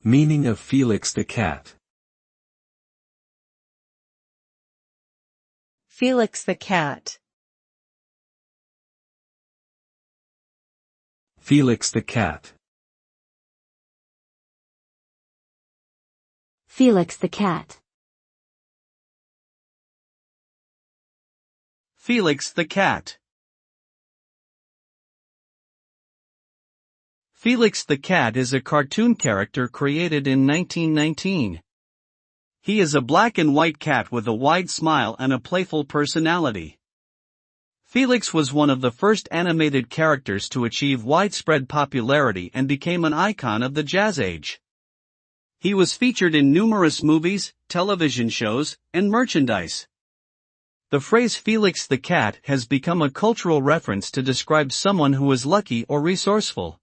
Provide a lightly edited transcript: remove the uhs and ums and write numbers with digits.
Meaning of Felix the Cat. Felix the Cat. Felix the Cat. Felix the Cat. Felix the Cat. Felix the Cat is a cartoon character created in 1919. He is a black and white cat with a wide smile and a playful personality. Felix was one of the first animated characters to achieve widespread popularity and became an icon of the Jazz Age. He was featured in numerous movies, television shows, and merchandise. The phrase Felix the Cat has become a cultural reference to describe someone who is lucky or resourceful.